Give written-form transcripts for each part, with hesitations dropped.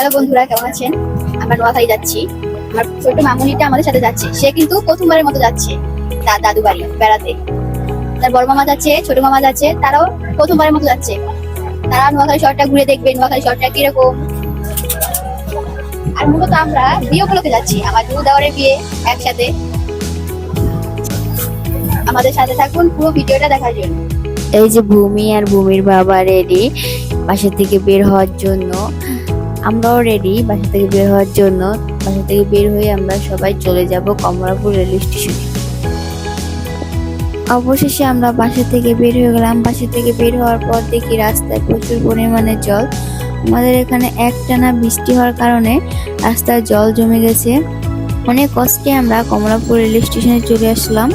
Hello বন্ধুরা, কেমন আছেন? আমরা নোয়াখালী যাচ্ছি। আমার ছোট মামুনিটা আমাদের সাথে যাচ্ছে। সে কিন্তু প্রথমবারের মতো যাচ্ছে তার দাদু বাড়ি বেড়াতে। তার বড় মামা যাচ্ছে, ছোট মামা যাচ্ছে, তারাও প্রথমবারের মতো যাচ্ছে। তারা নোয়াখালী শহরটা ঘুরে দেখবে, নোয়াখালী শহরটা কিরকম। আর মূলত আমরা বিয়ে উপলক্ষে যাচ্ছি, আমার দু দেওয়ারের বিয়ে একসাথে। আমাদের সাথে থাকুন পুরো ভিডিওটা দেখার জন্য। এই যে ভূমি আর ভূমির বাবা রেডি বাসা থেকে বের হওয়ার জন্য, আমরাও রেডি বাসা থেকে বের হওয়ার জন্য। বাসা থেকে বের হয়ে আমরা সবাই চলে যাব কমলাপুর রেল স্টেশনে। অবশেষে আমরা বাসা থেকে বের হয়ে গেলাম। বাসা থেকে বের হওয়ার পর দেখি রাস্তায় প্রচুর পরিমাণে জল। আমাদের এখানে একটানা বৃষ্টি হওয়ার কারণে রাস্তায় জল জমে গেছে। অনেক কষ্টে আমরা কমলাপুর রেল স্টেশনে চলে আসলাম।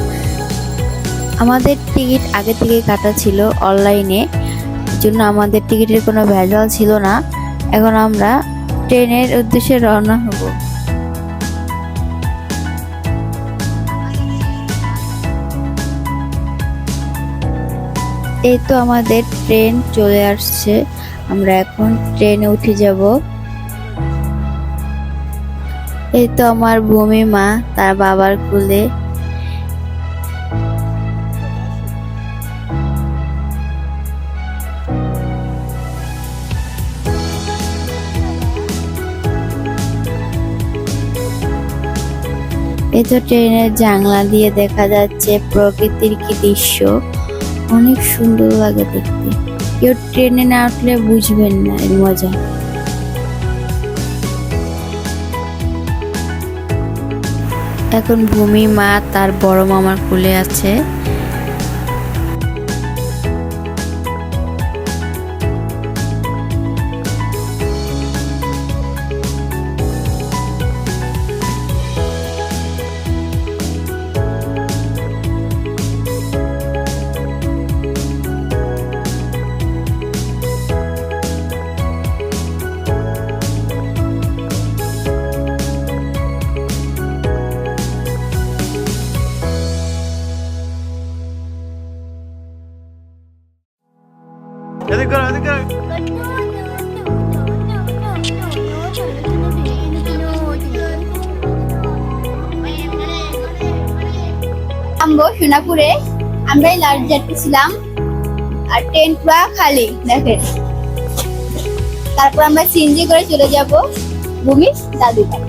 আমাদের টিকিট আগে থেকে কাটা ছিল অনলাইনে, জন্য আমাদের টিকিটের কোনো ভেজাল ছিল না। এখন আমরা ট্রেনের উদ্দেশ্যে রওনা হব। এই তো আমাদের ট্রেন চলে আসছে, আমরা এখন ট্রেনে উঠে যাব। এই তো আমার ভূমি মা তার বাবার কোলে। এই তো ট্রেনের জানলা দিয়ে দেখা যাচ্ছে প্রকৃতির কি দৃশ্য, অনেক সুন্দর লাগে দেখতে। কেউ ট্রেনে না উঠলে বুঝবেন না এর মজা। এখন ভূমি মা তার বড় মামার কোলে আছে। এদিকে করো, এদিকে করো। নামবো সোনাপুরে। আমরাই লাস্ট যাচ্ছিলাম আর ট্রেন পুরা খালি দেখেন। তারপর আমরা সিএনজি করে চলে যাব ভূমির দাদু বাড়ি।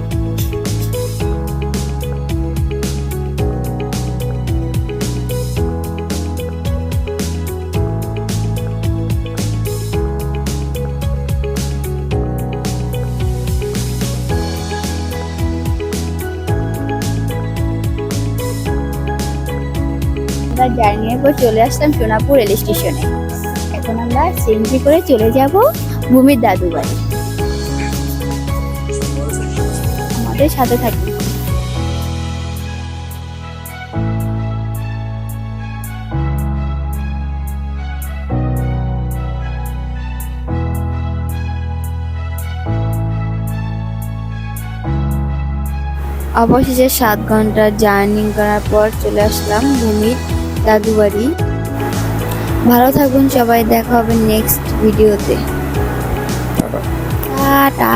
জার্নির পর চলে আসলাম সোনাপুর রেল স্টেশনে। এখন আমরা সিএনজি করে চলে যাব ভূমির দাদু বাড়ি। আমাদের সাথে থাকবে। অবশেষে 7 ঘন্টা জার্নি করার পর চলে আসলাম ভূমির দাদু বাড়ি। ভালো থাকুন সবাই, দেখা হবে নেক্সট ভিডিওতে। টাটা।